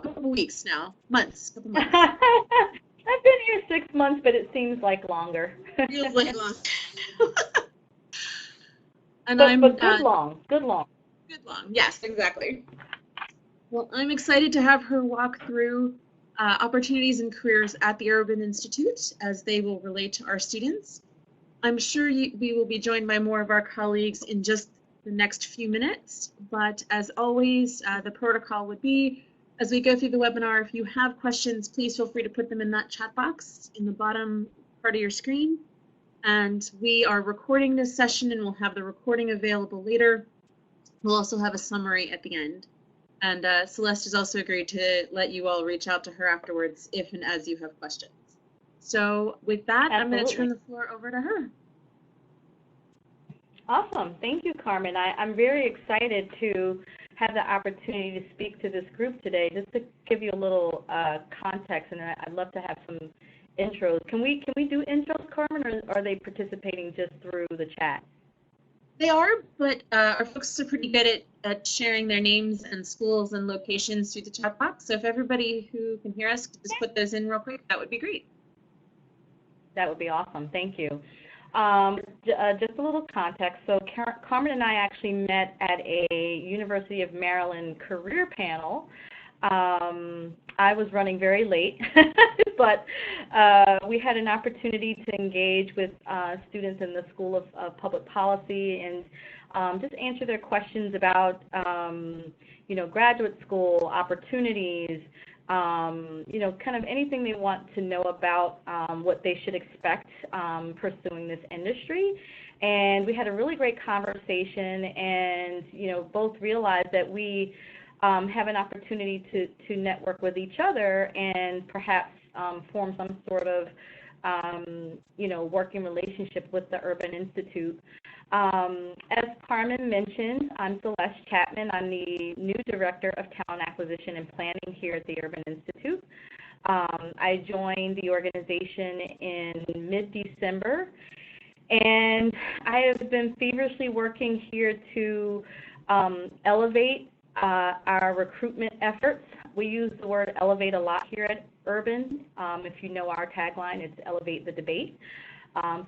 couple weeks now, couple months. I've been here 6 months, but it seems like longer. Feels like long. And but good long, good long. Good long, yes, exactly. Well, I'm excited to have her walk through opportunities and careers at the Urban Institute as they will relate to our students. I'm sure we will be joined by more of our colleagues in just the next few minutes, but as always, the protocol would be, as we go through the webinar, if you have questions, please feel free to put them in that chat box in the bottom part of your screen. And we are recording this session and we'll have the recording available later. We'll also have a summary at the end. And Celeste has also agreed to let you all reach out to her afterwards if and as you have questions. So with that, Absolutely. I'm going to turn the floor over to her. Awesome. Thank you, Carmen. I'm very excited to have the opportunity to speak to this group today. Just to give you a little context, and I'd love to have some intros. Can we do intros, Carmen, or are they participating just through the chat? They are, but our folks are pretty good at sharing their names and schools and locations through the chat box. So if everybody who can hear us could just put those in real quick, that would be great. That would be awesome. Thank you. Just a little context. So Carmen and I actually met at a University of Maryland career panel. I was running very late, but we had an opportunity to engage with students in the School of Public Policy and just answer their questions about, graduate school opportunities, kind of anything they want to know about what they should expect pursuing this industry. And we had a really great conversation and, both realized that we have an opportunity to network with each other and perhaps form some sort of, working relationship with the Urban Institute. As Carmen mentioned, I'm Celeste Chapman. I'm the new Director of Talent Acquisition and Planning here at the Urban Institute. I joined the organization in mid-December, and I have been feverishly working here to elevate our recruitment efforts. We use the word elevate a lot here at Urban. If you know our tagline, it's elevate the debate.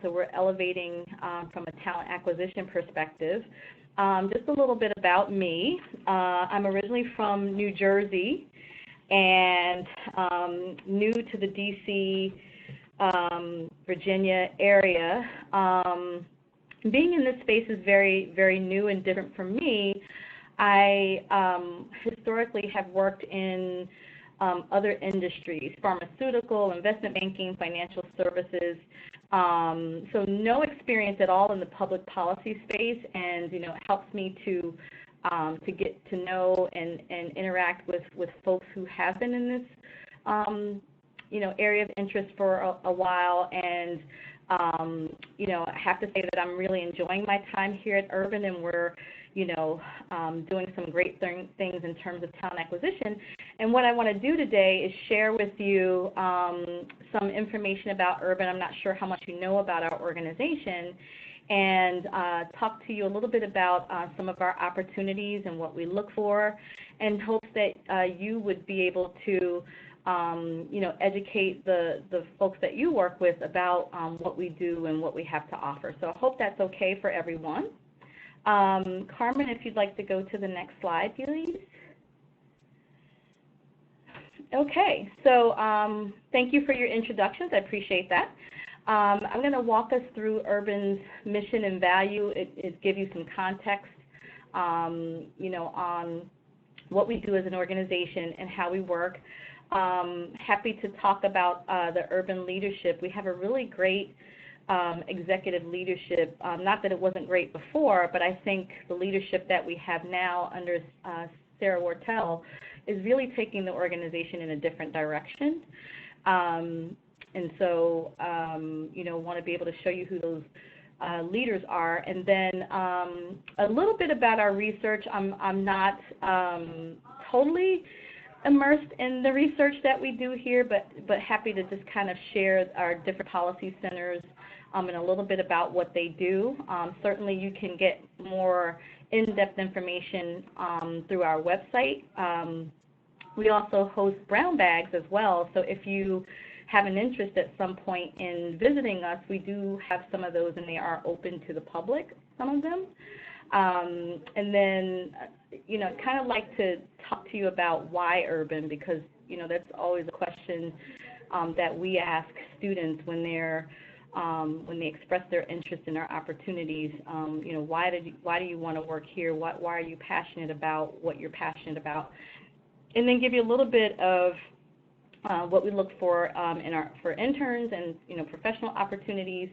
So we're elevating from a talent acquisition perspective. Just a little bit about me. I'm originally from New Jersey and new to the DC, Virginia area. Being in this space is very, very new and different for me. I historically have worked in other industries, pharmaceutical, investment banking, financial services. So no experience at all in the public policy space, and it helps me to get to know and interact with folks who have been in this area of interest for a while. And I have to say that I'm really enjoying my time here at Urban, and we're doing some great things in terms of talent acquisition. And what I want to do today is share with you some information about Urban. I'm not sure how much you know about our organization, and talk to you a little bit about some of our opportunities and what we look for, and hopes that you would be able to educate the folks that you work with about what we do and what we have to offer. So I hope that's okay for everyone. Carmen, if you'd like to go to the next slide, please. Okay, so thank you for your introductions. I appreciate that. I'm going to walk us through Urban's mission and value. It give you some context, on what we do as an organization and how we work. Happy to talk about the Urban leadership. We have a really great executive leadership. Not that it wasn't great before, but I think the leadership that we have now under Sarah Wartell is really taking the organization in a different direction. And so, want to be able to show you who those leaders are. And then a little bit about our research. I'm not totally immersed in the research that we do here, but happy to just kind of share our different policy centers and a little bit about what they do. Certainly you can get more in-depth information through our website. We also host brown bags as well, so if you have an interest at some point in visiting us, we do have some of those, and they are open to the public, some of them. And then, kind of like to talk to you about why urban, because, that's always a question that we ask students when they express their interest in our opportunities. Why do you want to work here? Why are you passionate about what you're passionate about? And then give you a little bit of what we look for for interns and professional opportunities,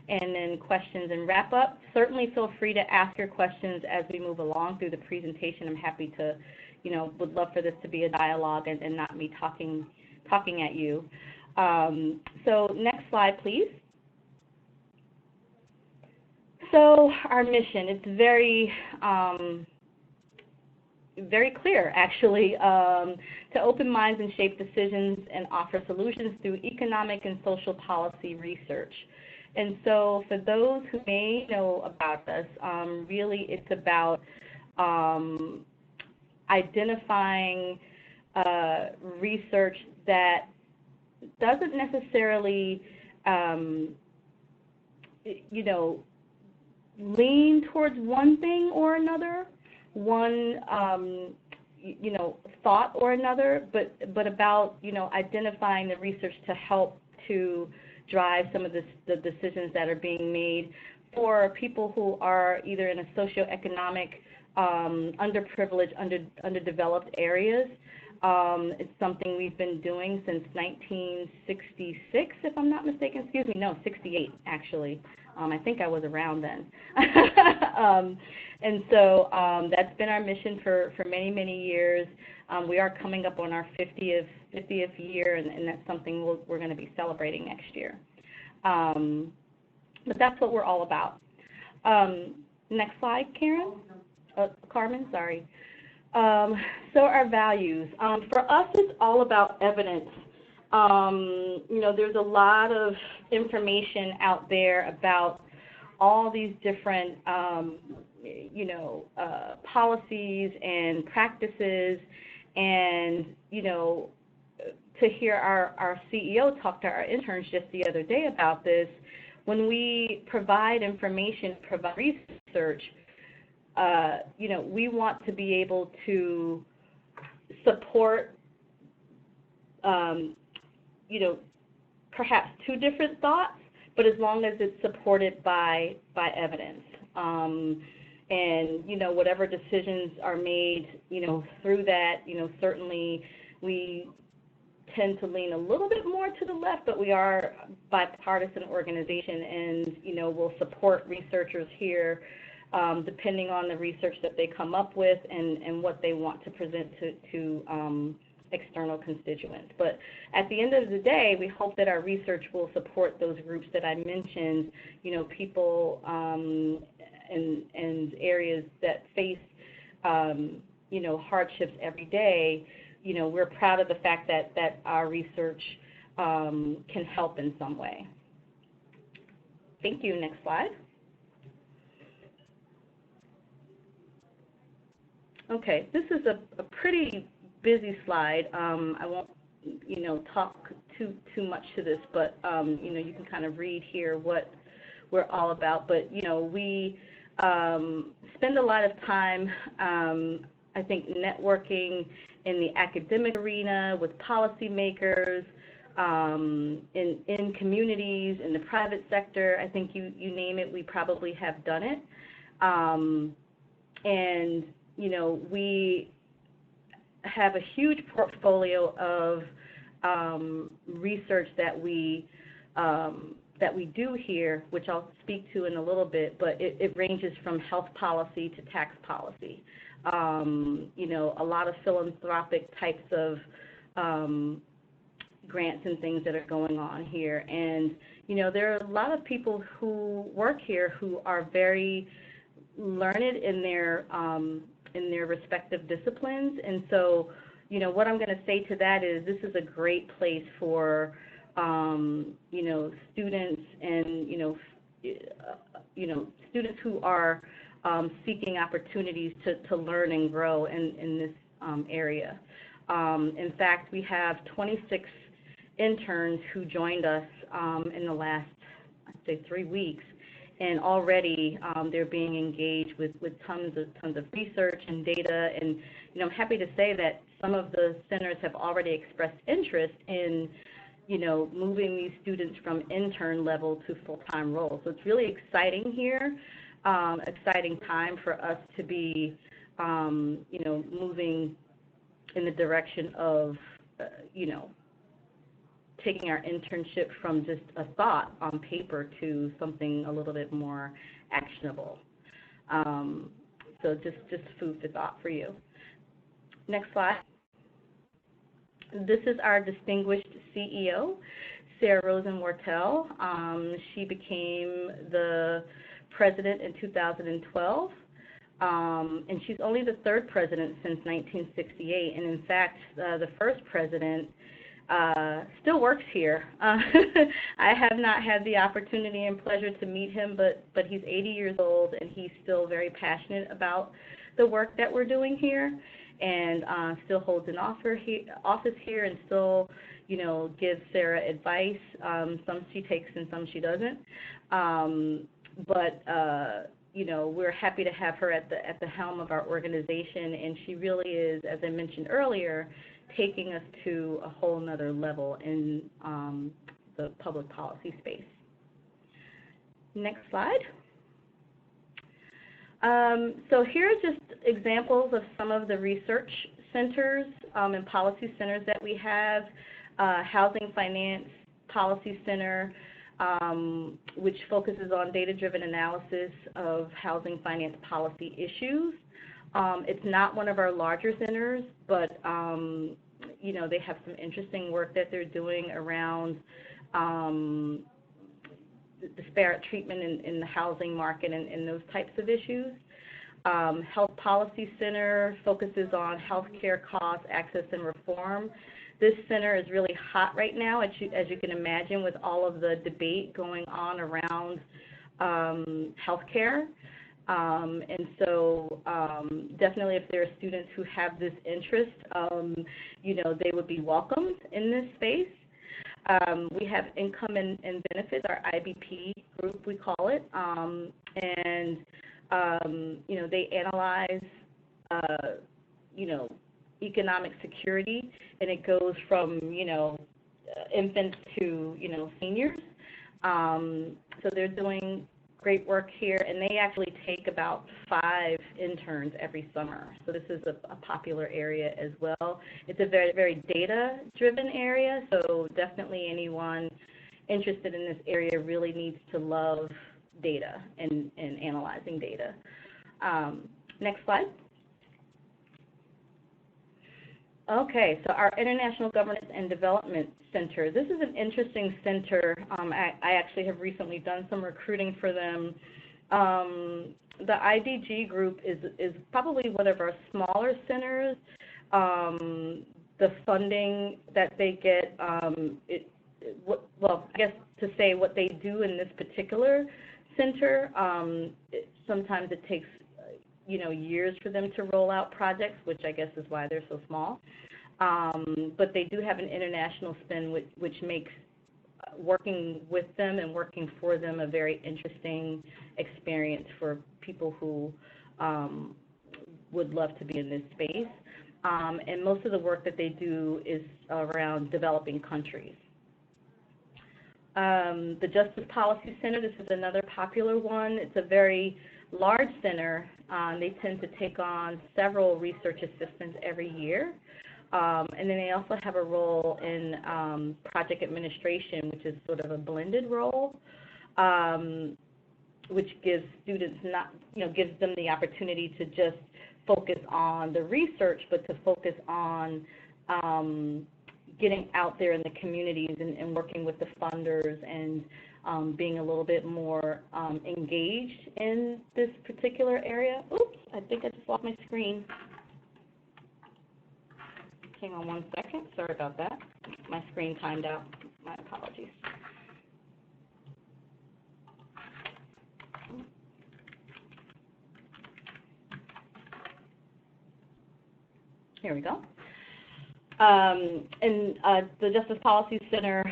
and then questions and wrap up. Certainly feel free to ask your questions as we move along through the presentation. I'm happy to, would love for this to be a dialogue and not me talking at you. So next slide, please. So our mission, it's very clear, actually, to open minds and shape decisions and offer solutions through economic and social policy research. And so for those who may know about us, really it's about identifying research that doesn't necessarily, lean towards one thing or another, one thought or another, but about identifying the research to help to drive some of the decisions that are being made for people who are either in a socioeconomic, underprivileged, underdeveloped areas. It's something we've been doing since 1966, if I'm not mistaken. Excuse me, no, 68 actually. I think I was around then. And so that's been our mission for many, many years. We are coming up on our 50th year, and that's something we're going to be celebrating next year. But that's what we're all about. Next slide, Carmen, sorry. So our values. For us, it's all about evidence. There's a lot of information out there about all these different, policies and practices, and, to hear our CEO talk to our interns just the other day about this, when we provide information, provide research, we want to be able to support, perhaps two different thoughts, but as long as it's supported by evidence. And, whatever decisions are made, through that, certainly we tend to lean a little bit more to the left, but we are a bipartisan organization, and, we'll support researchers here depending on the research that they come up with and what they want to present to external constituents. But at the end of the day, we hope that our research will support those groups that I mentioned, people and areas that face, hardships every day. We're proud of the fact that our research can help in some way. Thank you. Next slide. Okay, this is a pretty busy slide. I won't, talk too much to this, but you can kind of read here what we're all about. But we spend a lot of time, I think, networking in the academic arena with policymakers, in communities, in the private sector. I think you name it, we probably have done it. And we have a huge portfolio of research that we do here, which I'll speak to in a little bit, but it ranges from health policy to tax policy. A lot of philanthropic types of grants and things that are going on here. And, there are a lot of people who work here who are very learned in their respective disciplines. And so, what I'm going to say to that is this is a great place for, students and, students who are seeking opportunities to learn and grow in this area. In fact, we have 26 interns who joined us in the last, I'd say, 3 weeks, and already they're being engaged with tons of research and data. And I'm happy to say that some of the centers have already expressed interest in moving these students from intern level to full-time roles. So it's really exciting here, exciting time for us to be, moving in the direction of, taking our internship from just a thought on paper to something a little bit more actionable. So just food for thought for you. Next slide. This is our distinguished CEO, Sarah Rosen-Wortel. She became the president in 2012, and she's only the 3rd president since 1968. And in fact, the first president still works here. I have not had the opportunity and pleasure to meet him, but he's 80 years old, and he's still very passionate about the work that we're doing here, and still holds an office here, and still, gives Sarah advice. Some she takes and some she doesn't. We're happy to have her at the helm of our organization, and she really is, as I mentioned earlier, taking us to a whole nother level in the public policy space. Next slide. So here are just examples of some of the research centers and policy centers that we have. Housing Finance Policy Center, which focuses on data-driven analysis of housing finance policy issues. It's not one of our larger centers, but they have some interesting work that they're doing around disparate treatment in the housing market and those types of issues. Health Policy Center focuses on healthcare costs, access, and reform. This center is really hot right now, as you can imagine, with all of the debate going on around healthcare. And so definitely if there are students who have this interest, they would be welcomed in this space. We have Income and Benefits, our IBP group, we call it, and they analyze, economic security, and it goes from, infants to, seniors. So they're doing great work here, and they actually take about 5 interns every summer. So this is a popular area as well. It's a very, very data-driven area, so definitely anyone interested in this area really needs to love data and analyzing data. Next slide. Okay, so our International Governance and Development Center. This is an interesting center. I actually have recently done some recruiting for them. The IDG group is probably one of our smaller centers. The funding that they get, well, I guess to say what they do in this particular center, sometimes it takes years for them to roll out projects, which I guess is why they're so small. But they do have an international spin, which makes working with them and working for them a very interesting experience for people who would love to be in this space. And most of the work that they do is around developing countries. The Justice Policy Center, this is another popular one. It's a very large center. They tend to take on several research assistants every year. And then they also have a role in project administration, which is sort of a blended role, which gives students gives them the opportunity to just focus on the research, but to focus on getting out there in the communities and working with the funders and being a little bit more engaged in this particular area. Oops, I think I just lost my screen. Hang on one second. Sorry about that. My screen timed out. My apologies. Here we go. And the Justice Policy Center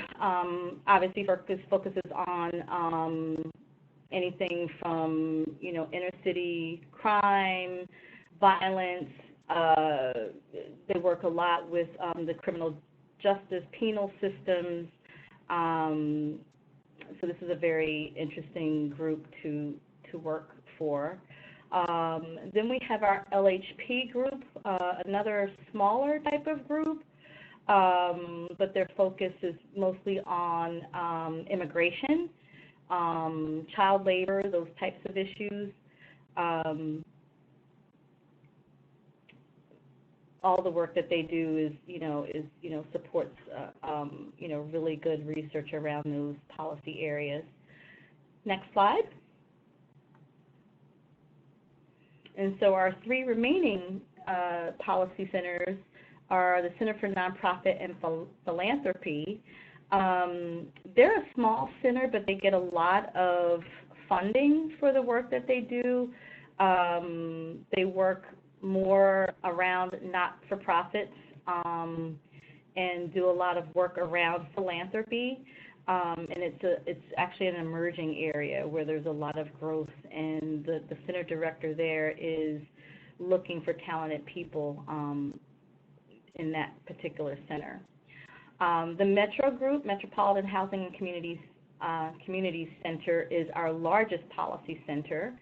obviously focuses on anything from, inner city crime, violence. They work a lot with the criminal justice penal systems. So this is a very interesting group to work for. Then we have our LHP group, another smaller type of group, but their focus is mostly on immigration, child labor, those types of issues. All the work that they do is supports really good research around those policy areas. Next slide. And so our three remaining policy centers are the Center for Nonprofit and Philanthropy. They're a small center, but they get a lot of funding for the work that they do. They work more around not-for-profits and do a lot of work around philanthropy. And it's actually an emerging area where there's a lot of growth, and the center director there is looking for talented people in that particular center. The Metro Group, Metropolitan Housing and Communities Center, is our largest policy center.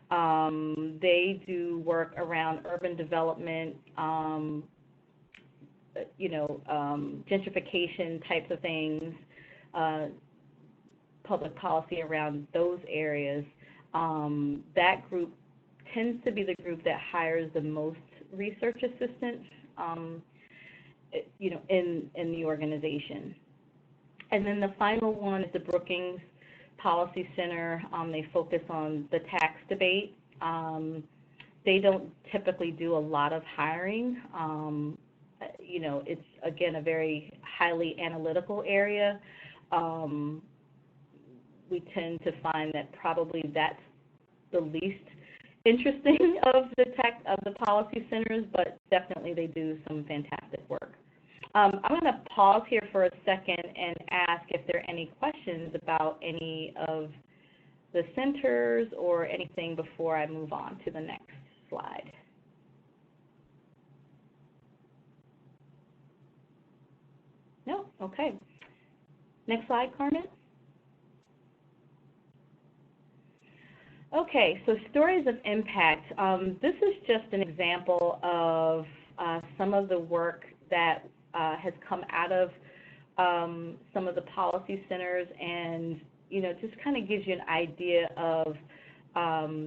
They do work around urban development, gentrification types of things, public policy around those areas. That group tends to be the group that hires the most research assistants, in the organization. And then the final one is the Brookings Policy Center. They focus on the tax debate. They don't typically do a lot of hiring. It's, again, a very highly analytical area. We tend to find that probably that's the least interesting of the policy centers, but definitely they do some fantastic work. I'm going to pause here for a second and ask if there are any questions about any of the centers or anything before I move on to the next slide. No? Okay. Next slide, Carmen. Okay, so stories of impact. This is just an example of some of the work that has come out of some of the policy centers, and just kind of gives you an idea of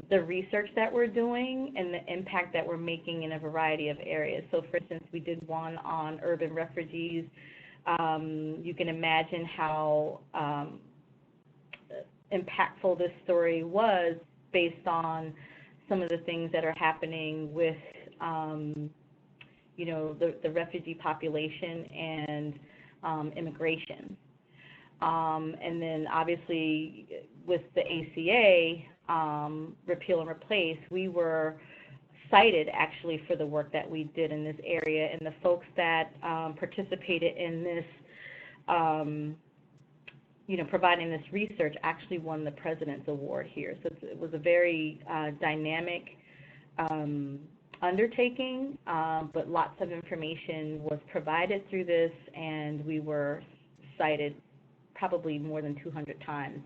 the research that we're doing and the impact that we're making in a variety of areas. So, for instance, we did one on urban refugees. You can imagine how impactful this story was based on some of the things that are happening with the refugee population and immigration. And then obviously with the ACA, repeal and replace, we were cited actually for the work that we did in this area, and the folks that participated in this, providing this research actually won the President's Award here. So it was a very dynamic undertaking, but lots of information was provided through this, and we were cited probably more than 200 times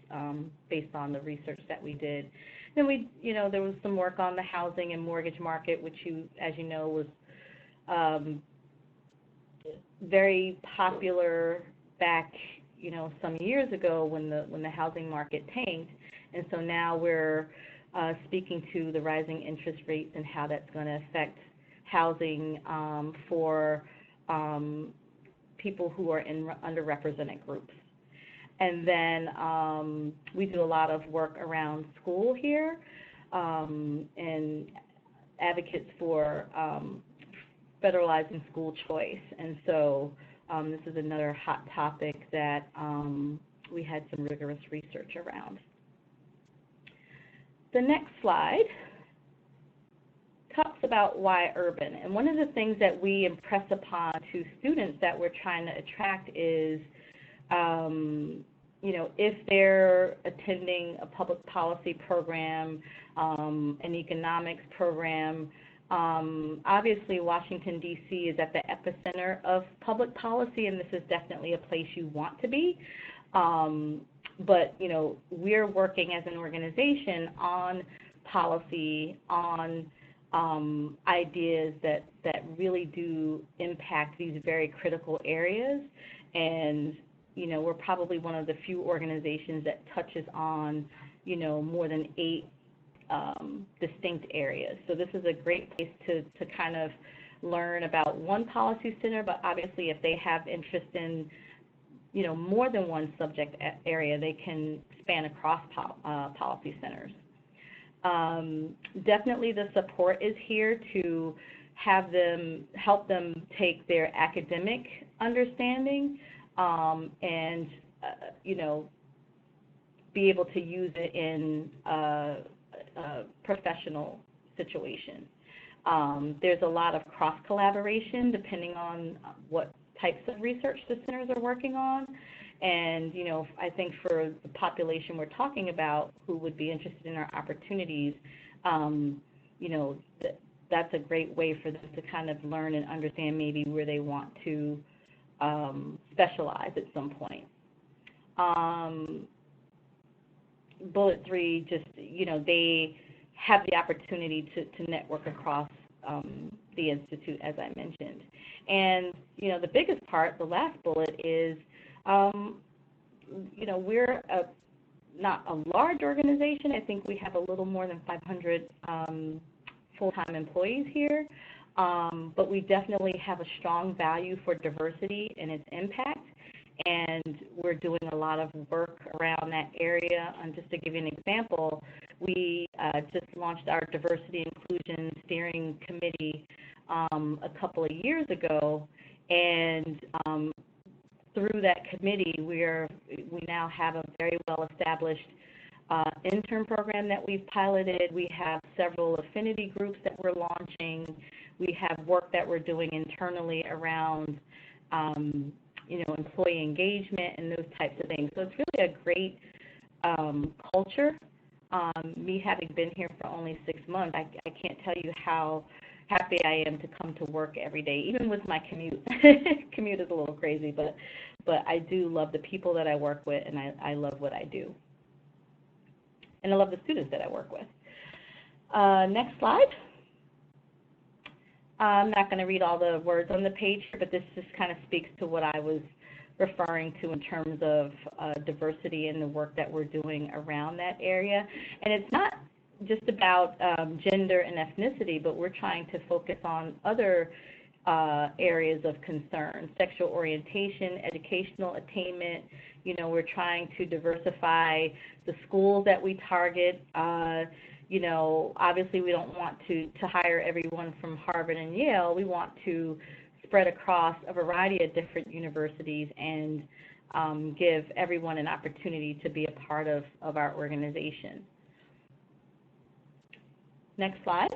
based on the research that we did. Then there was some work on the housing and mortgage market, which as you know, was very popular back, some years ago when the housing market tanked, and so now we're speaking to the rising interest rates and how that's going to affect housing for people who are in underrepresented groups. And then we do a lot of work around school here, and advocates for federalizing school choice. And so this is another hot topic that we had some rigorous research around. The next slide talks about why urban. And one of the things that we impress upon to students that we're trying to attract is, if they're attending a public policy program, an economics program, obviously Washington, D.C. is at the epicenter of public policy, and this is definitely a place you want to be. But, we're working as an organization on policy, on ideas that really do impact these very critical areas. And, we're probably one of the few organizations that touches on, more than 8 distinct areas. So this is a great place to kind of learn about one policy center, but obviously if they have interest in, more than one subject area, they can span across policy centers. Definitely the support is here to help them take their academic understanding and, be able to use it in a professional situation. There's a lot of cross-collaboration depending on what types of research the centers are working on. And, I think for the population we're talking about who would be interested in our opportunities, that's a great way for them to kind of learn and understand maybe where they want to specialize at some point. Bullet 3, just, they have the opportunity to network across the Institute, as I mentioned. And, the biggest part, the last bullet, is, we're not a large organization. I think we have a little more than 500 full-time employees here, but we definitely have a strong value for diversity and its impact, and we're doing a lot of work around that area. And just to give you an example, we just launched our Diversity Inclusion Steering Committee a couple of years ago, and through that committee, we now have a very well-established intern program that we've piloted. We have several affinity groups that we're launching. We have work that we're doing internally around, employee engagement and those types of things. So it's really a great culture. Me having been here for only 6 months, I can't tell you how happy I am to come to work every day, even with my commute. Commute is a little crazy, but I do love the people that I work with, and I love what I do. And I love the students that I work with. Next slide. I'm not going to read all the words on the page, but this just kind of speaks to what I was referring to in terms of diversity and the work that we're doing around that area. And it's not just about gender and ethnicity, but we're trying to focus on other areas of concern: sexual orientation, educational attainment. We're trying to diversify the schools that we target. Obviously we don't want to hire everyone from Harvard and Yale. We want to spread across a variety of different universities and give everyone an opportunity to be a part of our organization. Next slide.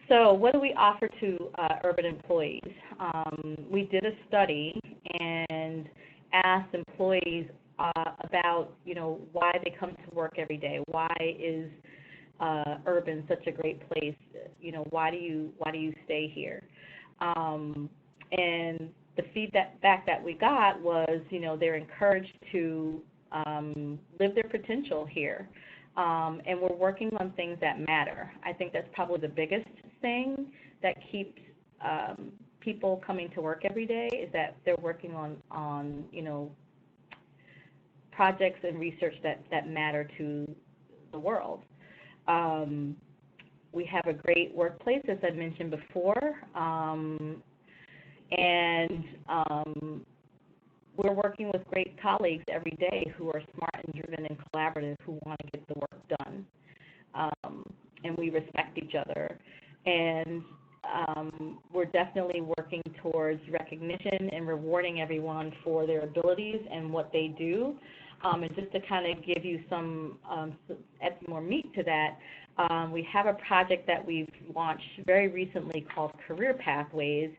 So what do we offer to urban employees? We did a study and asked employees about, why they come to work every day. Why is urban such a great place? Why do you stay here? And the feedback that we got was, they're encouraged to live their potential here. And we're working on things that matter. I think that's probably the biggest thing that keeps people coming to work every day, is that they're working on projects and research that matter to the world. We have a great workplace, as I mentioned before, and we're working with great colleagues every day who are smart and driven and collaborative, who want to get the work done. And we respect each other. And we're definitely working towards recognition and rewarding everyone for their abilities and what they do. And just to kind of give you some, add some more meat to that, we have a project that we've launched very recently called Career Pathways.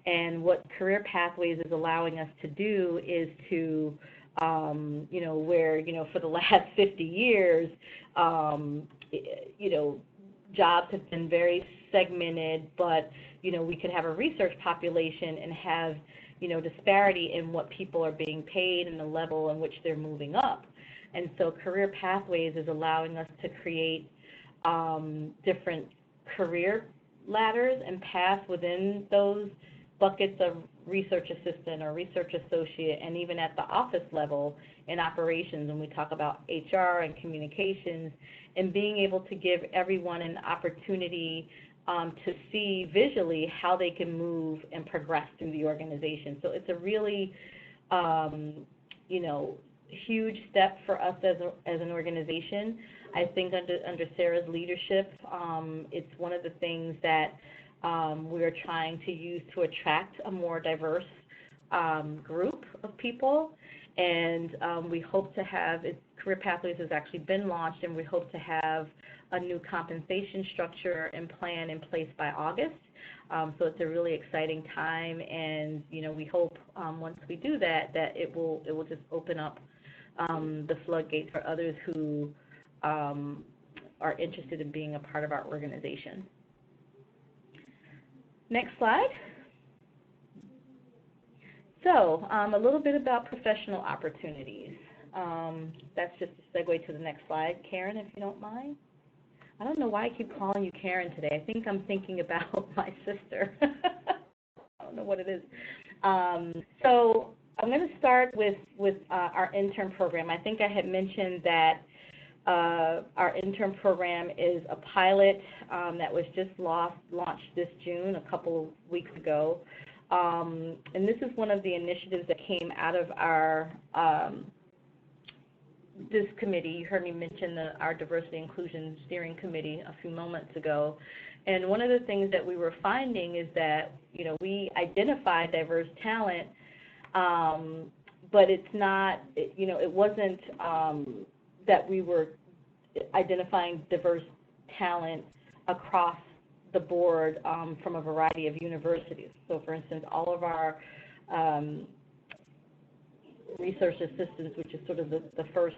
And what Career Pathways is allowing us to do is to, where, for the last 50 years, jobs have been very segmented, but, we could have a research population and have, disparity in what people are being paid and the level in which they're moving up. And so Career Pathways is allowing us to create different career ladders and paths within those buckets of research assistant or research associate, and even at the office level in operations when we talk about HR and communications, and being able to give everyone an opportunity to see visually how they can move and progress through the organization. So it's a really, huge step for us as an organization. I think under Sarah's leadership, it's one of the things that we're trying to use to attract a more diverse group of people. And we hope to have, Career Pathways has actually been launched, and we hope to have a new compensation structure and plan in place by August. So it's a really exciting time, and we hope once we do that it will just open up the floodgates for others who are interested in being a part of our organization. Next slide. So a little bit about professional opportunities. That's just a segue to the next slide. Karen, if you don't mind. I don't know why I keep calling you Karen today. I think I'm thinking about my sister. I don't know what it is. So I'm going to start with our intern program. I think I had mentioned that our intern program is a pilot that was just launched this June, a couple of weeks ago. And this is one of the initiatives that came out of our this committee. You heard me mention our Diversity Inclusion Steering Committee a few moments ago. And one of the things that we were finding is that, we identify diverse talent, but it's not, it wasn't that we were identifying diverse talent across the board from a variety of universities. So, for instance, all of our research assistants, which is sort of the first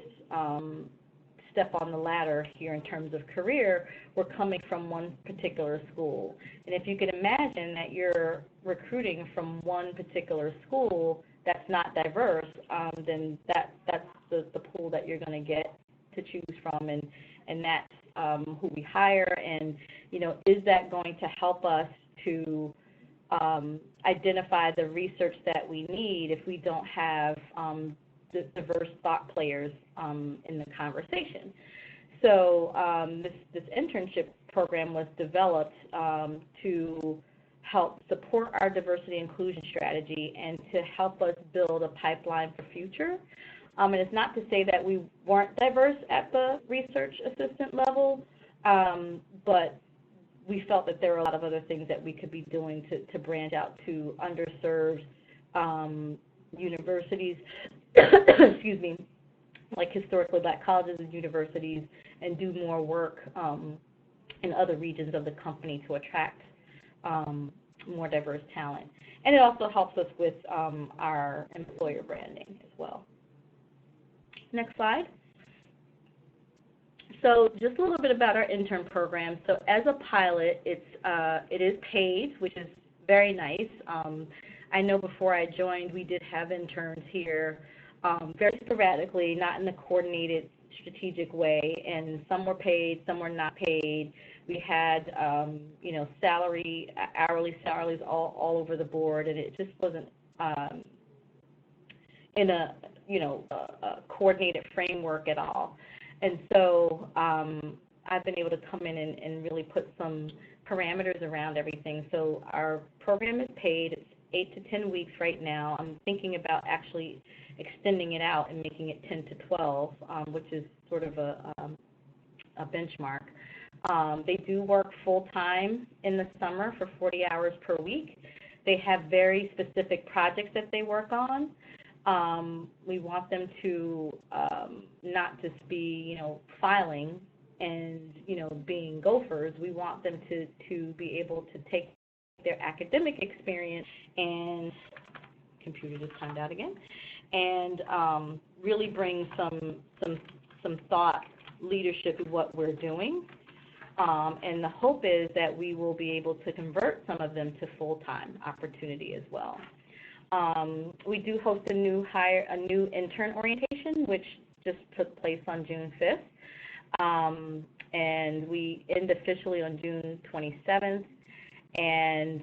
step on the ladder here in terms of career, were coming from one particular school. And if you could imagine that you're recruiting from one particular school that's not diverse, then that's the pool that you're going to get to choose from, and that's who we hire. And, is that going to help us to identify the research that we need if we don't have the diverse thought players in the conversation? So this internship program was developed to help support our diversity inclusion strategy and to help us build a pipeline for future. And it's not to say that we weren't diverse at the research assistant level, but we felt that there were a lot of other things that we could be doing to branch out to underserved universities, excuse me, like historically Black colleges and universities, and do more work in other regions of the company to attract more diverse talent. And it also helps us with our employer branding as well. Next slide. So just a little bit about our intern program. So as a pilot, it is paid, which is very nice. I know before I joined, we did have interns here very sporadically, not in a coordinated, strategic way, and some were paid, some were not paid. We had, hourly salaries all over the board, and it just wasn't in a coordinated framework at all. And so I've been able to come in and really put some parameters around everything. So our program is paid. It's 8 to 10 weeks right now. I'm thinking about actually extending it out and making it 10 to 12, which is sort of a benchmark. They do work full-time in the summer for 40 hours per week. They have very specific projects that they work on. We want them to not just be, filing and, being gophers. We want them to be able to take their academic experience and, computer just timed out again, and really bring some thought leadership of what we're doing. And the hope is that we will be able to convert some of them to full-time opportunity as well. We do host a new intern orientation, which just took place on June 5th. And we end officially on June 27th. And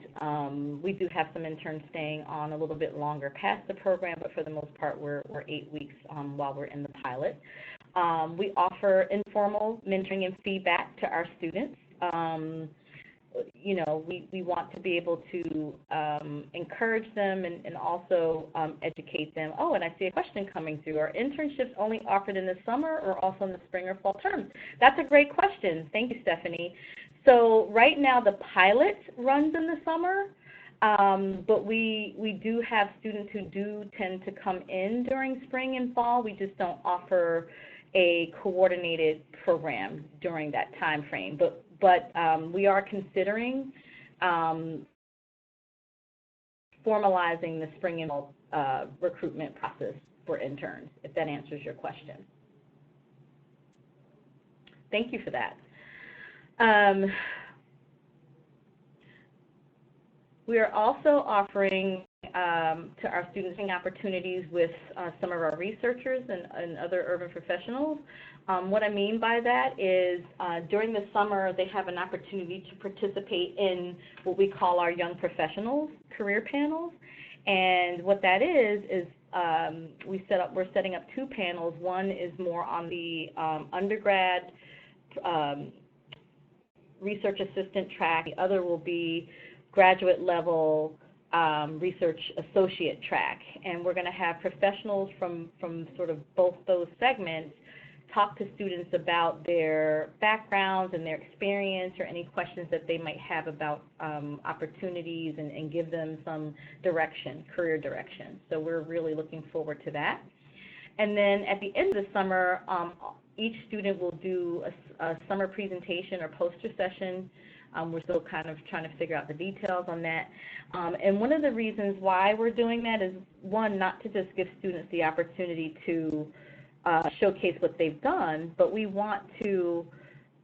we do have some interns staying on a little bit longer past the program, but for the most part, we're 8 weeks while we're in the pilot. We offer informal mentoring and feedback to our students. We want to be able to encourage them and also educate them. Oh, and I see a question coming through. Are internships only offered in the summer or also in the spring or fall terms? That's a great question. Thank you, Stephanie. So right now the pilot runs in the summer, but we do have students who do tend to come in during spring and fall. We just don't offer a coordinated program during that time frame. But we are considering formalizing the spring and fall recruitment process for interns, if that answers your question. Thank you for that. We are also offering to our students opportunities with some of our researchers and other urban professionals. What I mean by that is during the summer, they have an opportunity to participate in what we call our Young Professionals career panels. And what that is we're setting up 2 panels. One is more on the undergrad research assistant track. The other will be graduate level research associate track. And we're going to have professionals from sort of both those segments talk to students about their backgrounds and their experience or any questions that they might have about opportunities and give them some direction, career direction. So we're really looking forward to that. And then at the end of the summer, each student will do a summer presentation or poster session. We're still kind of trying to figure out the details on that. And one of the reasons why we're doing that is, one, not to just give students the opportunity to showcase what they've done, but we want to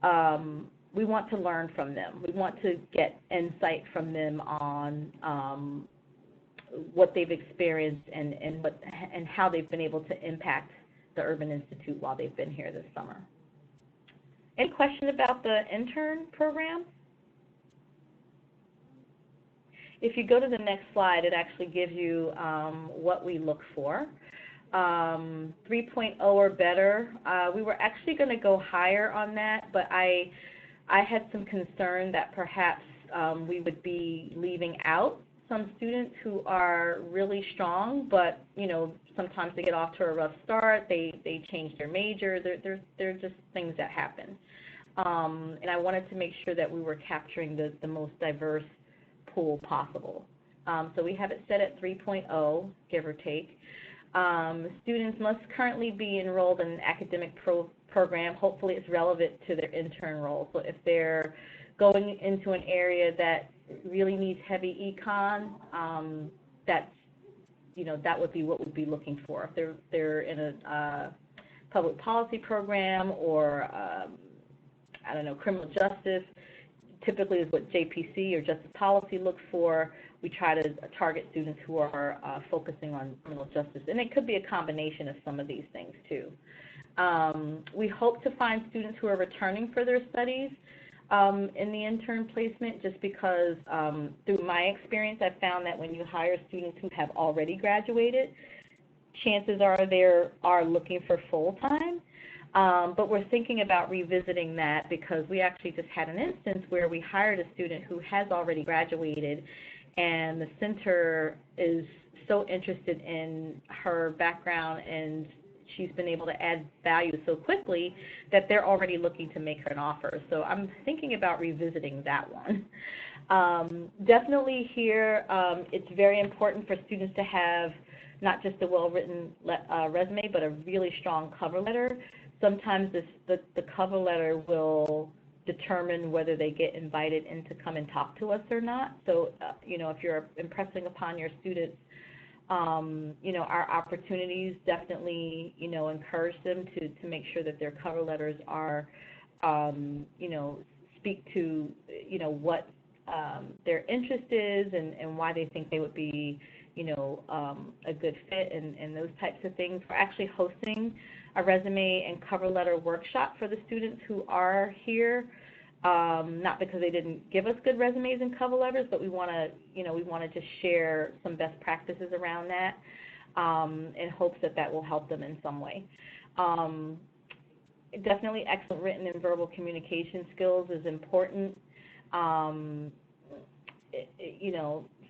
learn from them. We want to get insight from them on what they've experienced and how they've been able to impact the Urban Institute while they've been here this summer. Any question about the intern program? If you go to the next slide, it actually gives you what we look for. 3.0 or better. We were actually going to go higher on that, but I had some concern that perhaps we would be leaving out some students who are really strong, but sometimes they get off to a rough start. They change their major. They're just things that happen. And I wanted to make sure that we were capturing the most diverse pool possible. So we have it set at 3.0, give or take. Students must currently be enrolled in an academic program. Hopefully it's relevant to their intern role. So if they're going into an area that really needs heavy econ, that would be what we'd be looking for. If they're in a public policy program or I don't know, criminal justice, typically is what JPC or Justice Policy looks for. We try to target students who are focusing on criminal justice, and it could be a combination of some of these things too. We hope to find students who are returning for their studies in the intern placement, just because through my experience, I've found that when you hire students who have already graduated, chances are they are looking for full-time. But we're thinking about revisiting that because we actually just had an instance where we hired a student who has already graduated, and the center is so interested in her background and she's been able to add value so quickly that they're already looking to make her an offer. So I'm thinking about revisiting that one. Definitely here, it's very important for students to have not just a well-written resume, but a really strong cover letter. Sometimes the cover letter will determine whether they get invited in to come and talk to us or not. So, if you're impressing upon your students, our opportunities, definitely, encourage them to make sure that their cover letters are, speak to, what their interest is and why they think they would be, a good fit and those types of things. We're actually hosting a resume and cover letter workshop for the students who are here. Not because they didn't give us good resumes and cover letters, but we want to just share some best practices around that in hopes that will help them in some way. Definitely excellent written and verbal communication skills is important.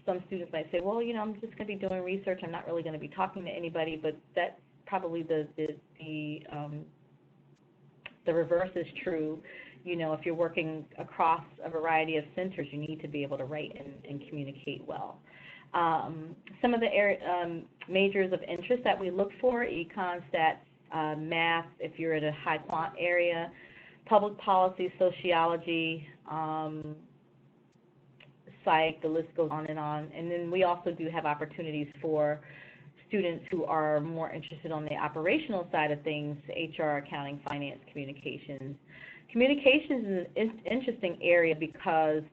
Some students might say, well, I'm just going to be doing research. I'm not really going to be talking to anybody, but that's probably the reverse is true. If you're working across a variety of centers, you need to be able to write and communicate well. Some of the majors of interest that we look for: econ, stats, math, if you're in a high quant area, public policy, sociology, psych, the list goes on. And then we also do have opportunities for students who are more interested on the operational side of things: HR, accounting, finance, communications. Communications is an interesting area because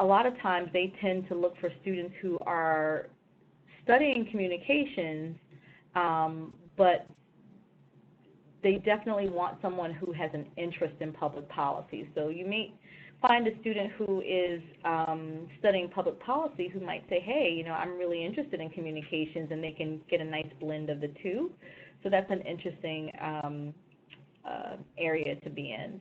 a lot of times they tend to look for students who are studying communications, but they definitely want someone who has an interest in public policy. So you may find a student who is studying public policy who might say, hey, I'm really interested in communications, and they can get a nice blend of the two. So that's an interesting area to be in.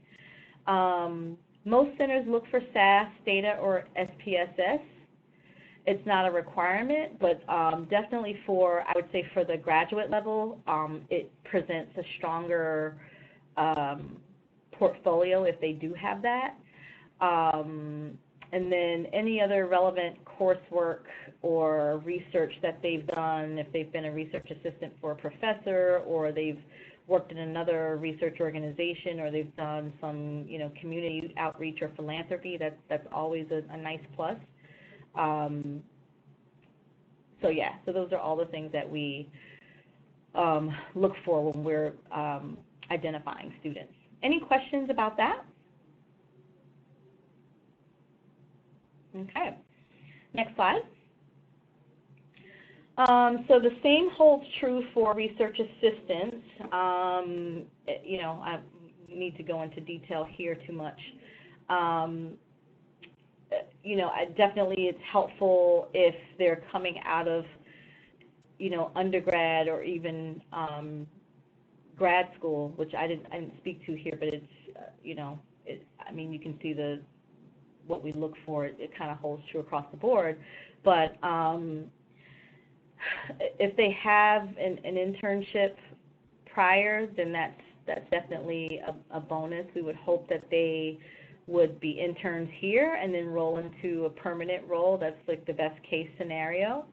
Most centers look for SAS, STATA, or SPSS. It's not a requirement, but definitely I would say for the graduate level, it presents a stronger portfolio if they do have that. And then any other relevant coursework or research that they've done, if they've been a research assistant for a professor, or they've worked in another research organization, or they've done some, community outreach or philanthropy, that's always a nice plus. So those are all the things that we look for when we're identifying students. Any questions about that? Okay, next slide. So the same holds true for research assistants. I need to go into detail here too much. Definitely it's helpful if they're coming out of, undergrad or even grad school, which I didn't speak to here, but it's, you can see what we look for. It kind of holds true across the board, but if they have an internship prior, then that's definitely a bonus. We would hope that they would be interns here and then roll into a permanent role. That's like the best case scenario.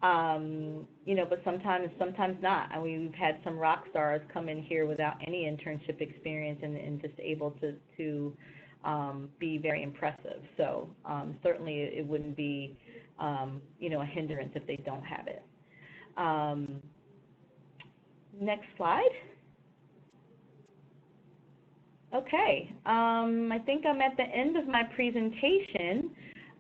But sometimes not. I mean, we've had some rock stars come in here without any internship experience and just able to be very impressive. So certainly it wouldn't be a hindrance if they don't have it. Next slide. Okay, I think I'm at the end of my presentation.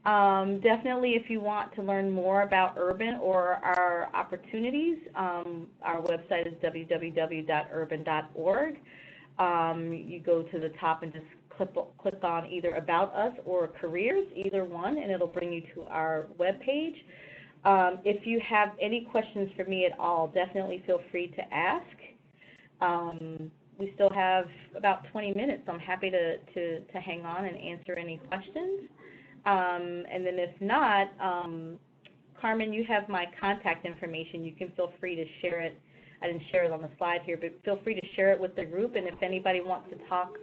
Definitely, if you want to learn more about Urban or our opportunities, our website is www.urban.org. You go to the top and just click on either About Us or Careers, either one, and it'll bring you to our webpage. If you have any questions for me at all, definitely feel free to ask. We still have about 20 minutes, so I'm happy to hang on and answer any questions. And then if not, Carmen, you have my contact information. You can feel free to share it. I didn't share it on the slide here, but feel free to share it with the group. And if anybody wants to talk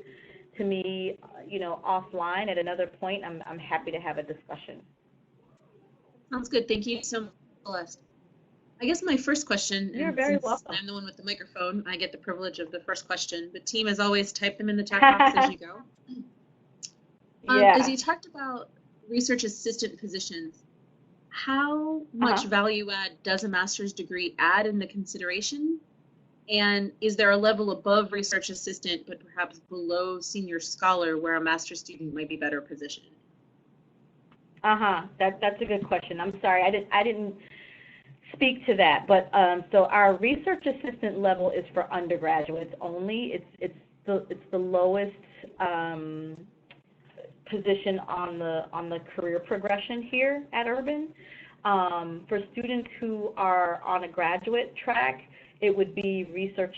to me, offline at another point, I'm happy to have a discussion. Sounds good. Thank you so much, Celeste. I guess my first question, You're and very since welcome. I'm the one with the microphone, I get the privilege of the first question, but team, as always, type them in the chat box as you go. As Yeah. you talked about research assistant positions, how much Uh-huh. value add does a master's degree add in the consideration? And is there a level above research assistant, but perhaps below senior scholar, where a master's student might be better positioned? Uh-huh. That's a good question. I'm sorry, I didn't speak to that, but so our research assistant level is for undergraduates only. It's the lowest position on the career progression here at Urban. For students who are on a graduate track, it would be research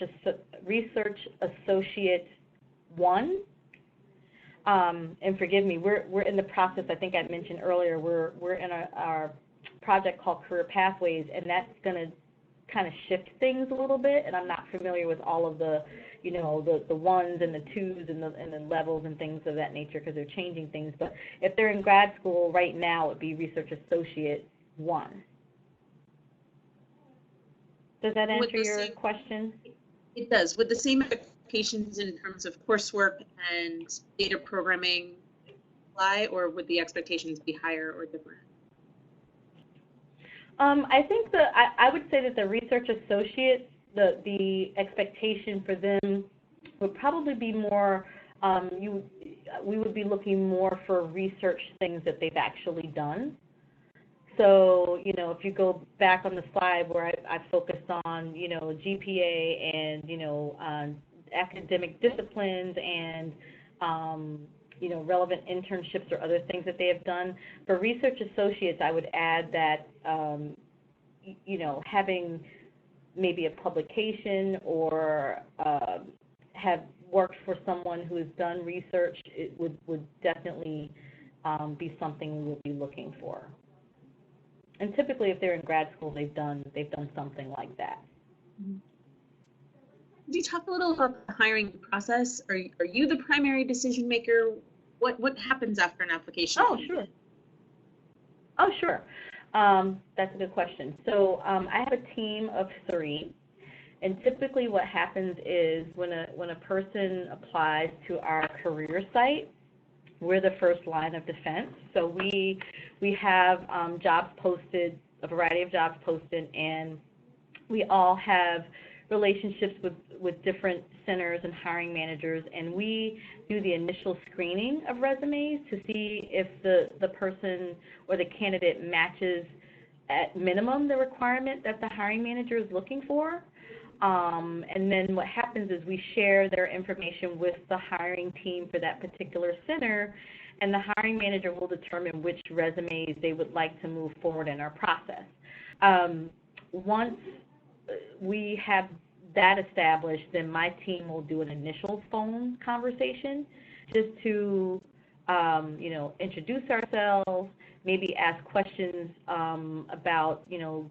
associate 1. And forgive me, we're in the process. I think I mentioned earlier we're in our project called Career Pathways, and that's going to kind of shift things a little bit. And I'm not familiar with all of the the ones and the twos and the levels and things of that nature because they're changing things. But if they're in grad school right now, it would be research associate 1. Does that answer your question? It does. Would the same expectations in terms of coursework and data programming apply, or would the expectations be higher or different? I think I would say that the research associates, the expectation for them would probably be more, we would be looking more for research things that they've actually done. So, if you go back on the slide where I focused on, GPA and, academic disciplines and, relevant internships or other things that they have done. For research associates, I would add that, having maybe a publication or have worked for someone who has done research, it would definitely be something we would be looking for. And typically, if they're in grad school, they've done something like that. Could you talk a little about the hiring process? Are you the primary decision maker? What happens after an application? Oh, sure. That's a good question. So I have a team of 3, and typically what happens is when a person applies to our career site, we're the first line of defense. So we have jobs posted, a variety of jobs posted, and we all have relationships with different centers and hiring managers, and we do the initial screening of resumes to see if the person or the candidate matches at minimum the requirement that the hiring manager is looking for. And then what happens is we share their information with the hiring team for that particular center, and the hiring manager will determine which resumes they would like to move forward in our process. Once we have that established, then my team will do an initial phone conversation just to, introduce ourselves, maybe ask questions about,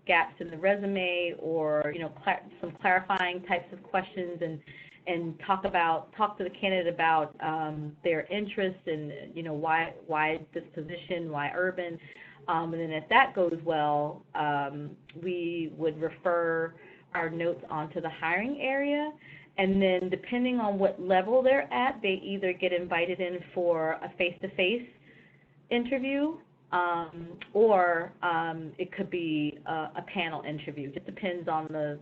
gaps in the resume or, some clarifying types of questions and talk to the candidate about their interest and, why this position, why Urban. And then if that goes well, we would refer our notes onto the hiring area, and then depending on what level they're at, they either get invited in for a face-to-face interview, or it could be a panel interview. It just depends on the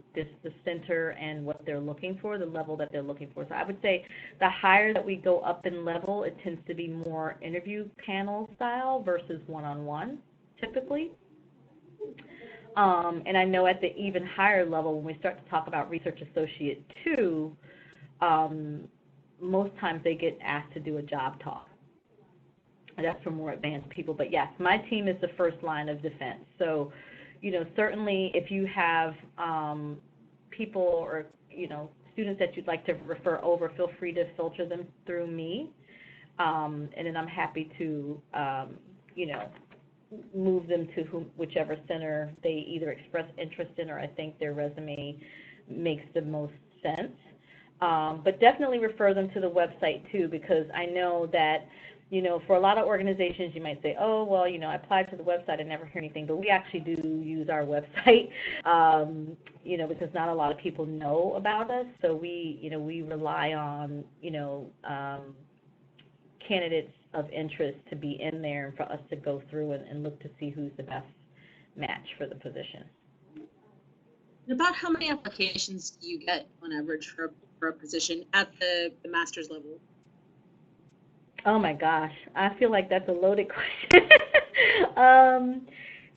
center and what they're looking for, the level that they're looking for. So I would say the higher that we go up in level, it tends to be more interview panel style versus one-on-one, typically. And I know at the even higher level, when we start to talk about Research Associate 2, most times they get asked to do a job talk. That's for more advanced people. But yes, my team is the first line of defense. So, certainly if you have people or, students that you'd like to refer over, feel free to filter them through me. And then I'm happy to, move them to whichever center they either express interest in or I think their resume makes the most sense. But definitely refer them to the website too, because I know that You know, for a lot of organizations, you might say, oh, well, you know, I applied to the website, I never hear anything, but we actually do use our website, you know, because not a lot of people know about us, so we, you know, we rely on, you know, candidates of interest to be in there and for us to go through and look to see who's the best match for the position. About how many applications do you get on average for a position at the master's level? Oh my gosh, I feel like that's a loaded question.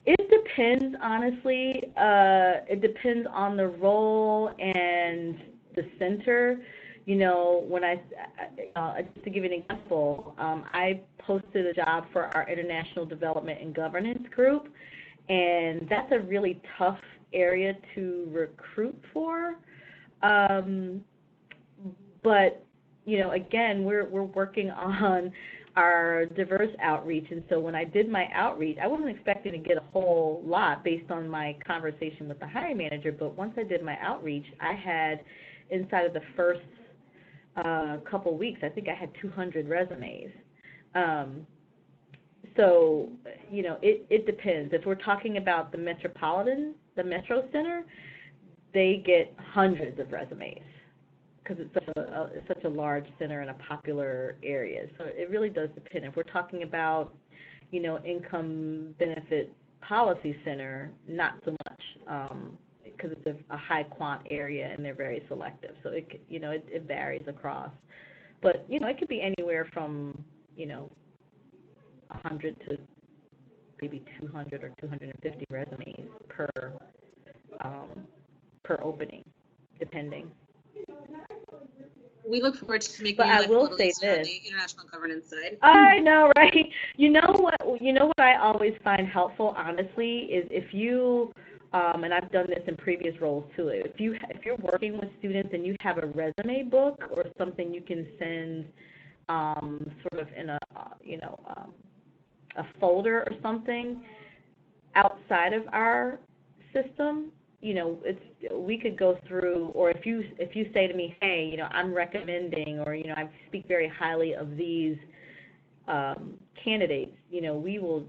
It depends, honestly. It depends on the role and the center. You know, when just to give you an example, I posted a job for our International Development and Governance group, and that's a really tough area to recruit for. But you know, again, we're working on our diverse outreach, and so when I did my outreach, I wasn't expecting to get a whole lot based on my conversation with the hiring manager, but once I did my outreach, I had, inside of the first couple weeks, I think I had 200 resumes. So, you know, it depends. If we're talking about the Metro Center, they get hundreds of resumes, because it's such a large center in a popular area. So it really does depend. If we're talking about, you know, income benefit policy center, not so much, because it's a high quant area and they're very selective. So it, you know, it varies across. But, you know, it could be anywhere from, you know, 100 to maybe 200 or 250 resumes per opening, depending. We look forward to making but your I life will a little say easier on this. the international governance side. I know, right? You know what I always find helpful, honestly, is if you, and I've done this in previous roles too, if you're working with students and you have a resume book or something you can send sort of in a, you know, a folder or something outside of our system, you know, we could go through, or if you say to me, hey, you know, I'm recommending, or, you know, I speak very highly of these candidates, you know, we will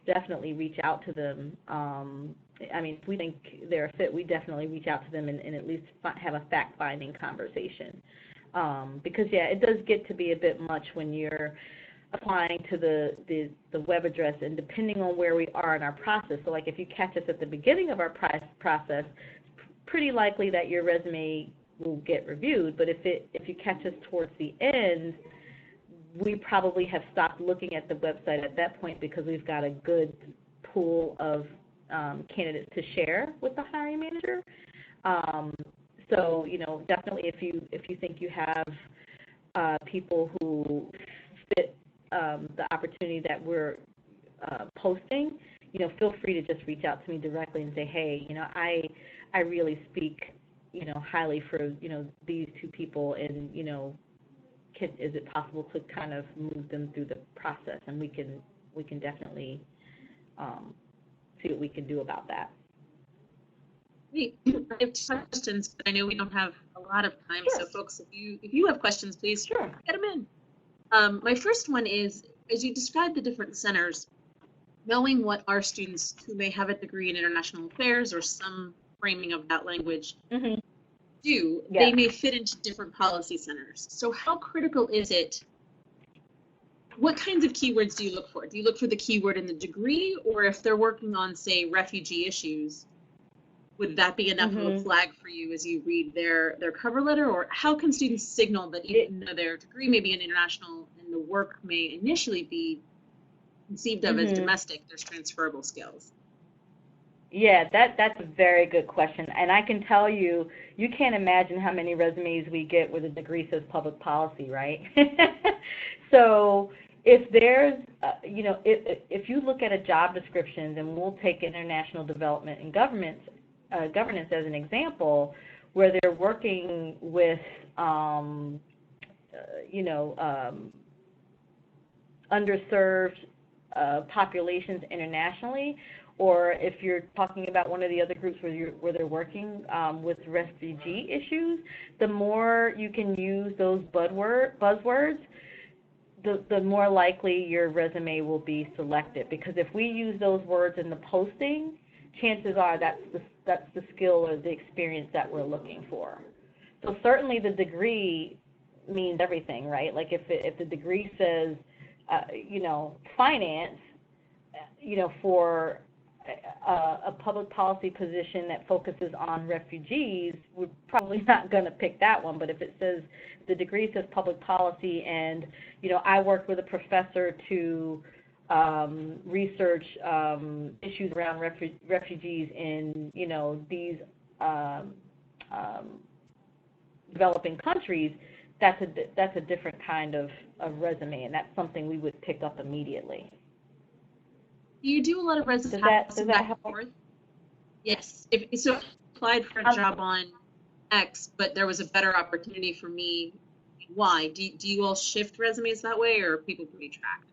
definitely reach out to them. I mean, if we think they're a fit, we definitely reach out to them and at least have a fact-finding conversation. Because, yeah, it does get to be a bit much when you're applying to the web address, and depending on where we are in our process. So, like, if you catch us at the beginning of our process, pretty likely that your resume will get reviewed. But if you catch us towards the end, we probably have stopped looking at the website at that point because we've got a good pool of candidates to share with the hiring manager. So, you know, definitely if you think you have people who fit the opportunity that we're posting, you know, feel free to just reach out to me directly and say, hey, you know, I really speak, you know, highly for, you know, these two people, and, you know, is it possible to kind of move them through the process, and we can definitely see what we can do about that. I have two questions, but I know we don't have a lot of time. Sure. So, folks, if you have questions, please Sure. get them in. My first one is, as you describe the different centers, knowing what our students who may have a degree in international affairs or some framing of that language do, they may fit into different policy centers. So how critical is it? What kinds of keywords do you look for? Do you look for the keyword in the degree, or if they're working on, say, refugee issues, would that be enough of a flag for you as you read their cover letter? Or how can students signal that even though their degree may be in international and the work may initially be conceived of as domestic, there's transferable skills? Yeah, that's a very good question. And I can tell you, you can't imagine how many resumes we get where the degree says public policy, right? So if there's, you know, if you look at a job description, and we'll take international development and governance as an example, where they're working with, you know, underserved populations internationally, or if you're talking about one of the other groups where they're working with refugee issues, the more you can use those buzzwords, the more likely your resume will be selected. Because if we use those words in the posting, chances are that's the skill or the experience that we're looking for. So certainly the degree means everything, right? Like if the degree says, finance, for a public policy position that focuses on refugees, we're probably not going to pick that one. But if it says, the degree says public policy and, I worked with a professor to research issues around refugees in, these developing countries, that's a different kind of resume, and that's something we would pick up immediately. Do you do a lot of resumes back and forth? Yes. So I applied for a job on X, but there was a better opportunity for me, Y. Do you all shift resumes that way, or are people pretty tracked?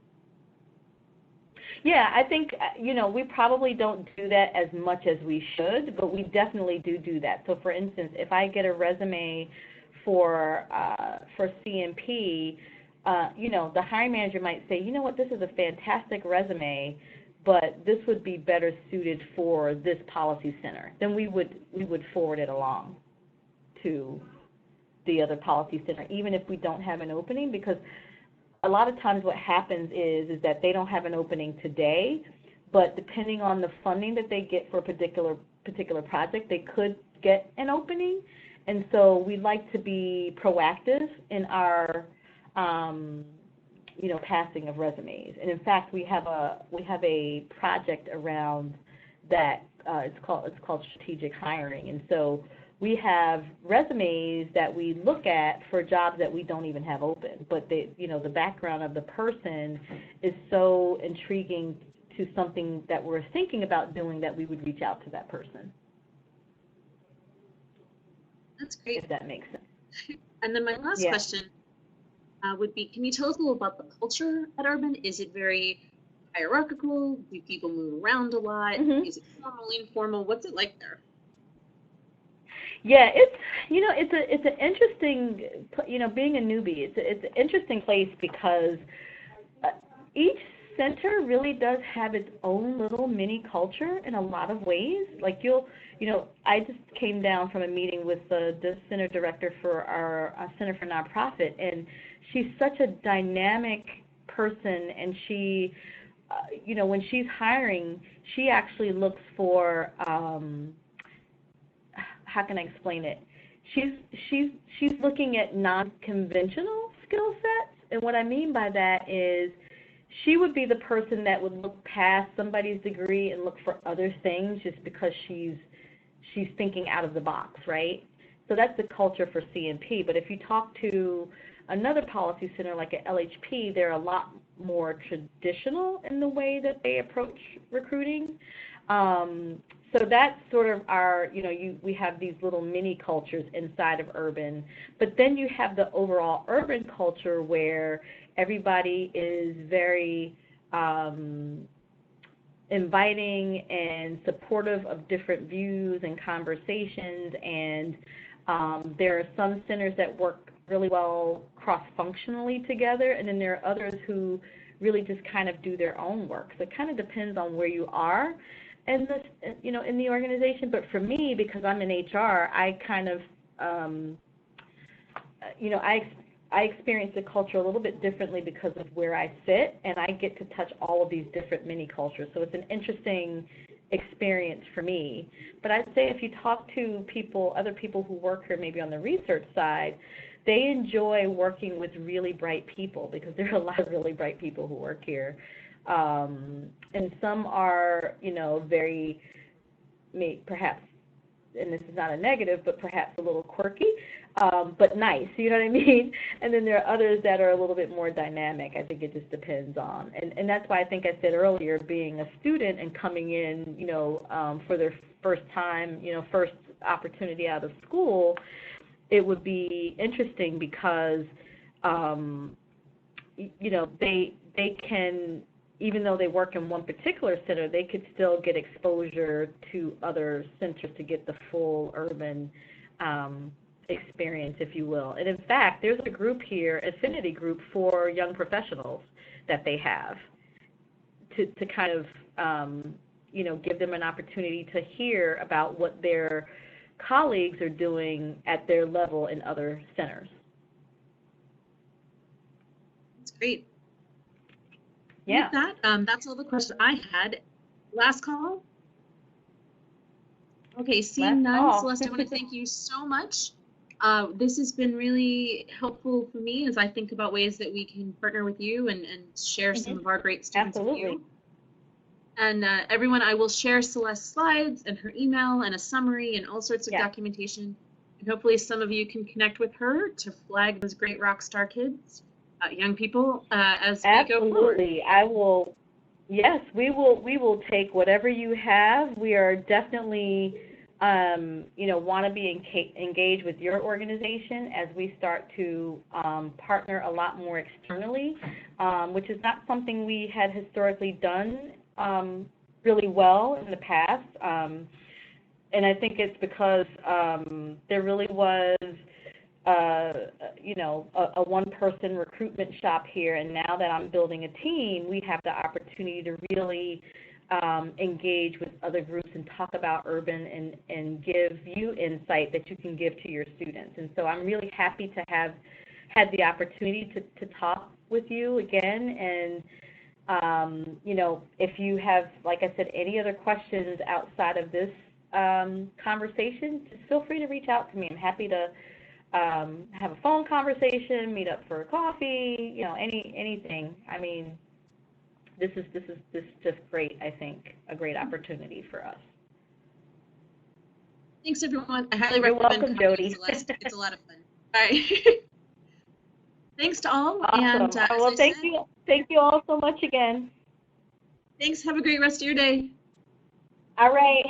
Yeah, I think, we probably don't do that as much as we should, but we definitely do that. So, for instance, if I get a resume for CMP, the hiring manager might say, you know what, this is a fantastic resume, but this would be better suited for this policy center. Then we would forward it along to the other policy center, even if we don't have an opening, because a lot of times what happens is that they don't have an opening today, but depending on the funding that they get for a particular project, they could get an opening. And so we like to be proactive in our passing of resumes. And in fact, we have a project around that. It's called strategic hiring. And so we have resumes that we look at for jobs that we don't even have open, but the background of the person is so intriguing to something that we're thinking about doing that we would reach out to that person. That's great. If that makes sense. And then my last question would be, can you tell us a little about the culture at Urban? Is it very hierarchical? Do people move around a lot? Mm-hmm. Is it formal, informal? What's it like there? Yeah, it's an interesting, being a newbie, it's an interesting place because each center really does have its own little mini culture in a lot of ways. Like I just came down from a meeting with the center director for our Center for Nonprofit, and she's such a dynamic person, and she, when she's hiring, she actually looks for, how can I explain it? She's looking at non-conventional skill sets, and what I mean by that is she would be the person that would look past somebody's degree and look for other things just because she's thinking out of the box, right? So that's the culture for CMP. But if you talk to another policy center like at LHP, they're a lot more traditional in the way that they approach recruiting. So that's sort of our, we have these little mini cultures inside of Urban, but then you have the overall Urban culture where everybody is very inviting and supportive of different views and conversations, and there are some centers that work really well cross-functionally together, and then there are others who really just kind of do their own work. So it kind of depends on where you are in this, in the organization. But for me, because I'm in HR, I kind of, I experience the culture a little bit differently because of where I sit, and I get to touch all of these different mini cultures. So it's an interesting experience for me. But I'd say if you talk to other people who work here, maybe on the research side, they enjoy working with really bright people because there are a lot of really bright people who work here. And some are, very, perhaps, and this is not a negative, but perhaps a little quirky, but nice, you know what I mean? And then there are others that are a little bit more dynamic. I think it just depends on. And that's why I think I said earlier, being a student and coming in, for their first time, first opportunity out of school, it would be interesting because, they can, even though they work in one particular center, they could still get exposure to other centers to get the full Urban experience, if you will. And in fact, there's a group here, affinity group for young professionals that they have to kind of, give them an opportunity to hear about what their colleagues are doing at their level in other centers. That's great. Yeah. With that, that's all the questions I had. Last call? Okay, seeing none, Celeste, I want to thank you so much. This has been really helpful for me as I think about ways that we can partner with you and share some of our great students with you. And everyone, I will share Celeste's slides and her email and a summary and all sorts of documentation. And hopefully some of you can connect with her to flag those great rock star kids, young people, as we go forward. Absolutely. I will. Yes, we will take whatever you have. We are definitely, want to be engaged with your organization as we start to partner a lot more externally, which is not something we had historically done really well in the past. And I think it's because there really was a one-person recruitment shop here, and now that I'm building a team, we have the opportunity to really engage with other groups and talk about urban and give you insight that you can give to your students. And so I'm really happy to have had the opportunity to talk with you again. And, if you have, like I said, any other questions outside of this conversation, just feel free to reach out to me. I'm happy to have a phone conversation, meet up for a coffee, anything. I mean, this is just great, I think, a great opportunity for us. Thanks, everyone. I highly recommend welcome, Jody. It's a lot of fun. All right. Thanks to all. Awesome. And, well, thank you all so much again. Thanks. Have a great rest of your day. All right.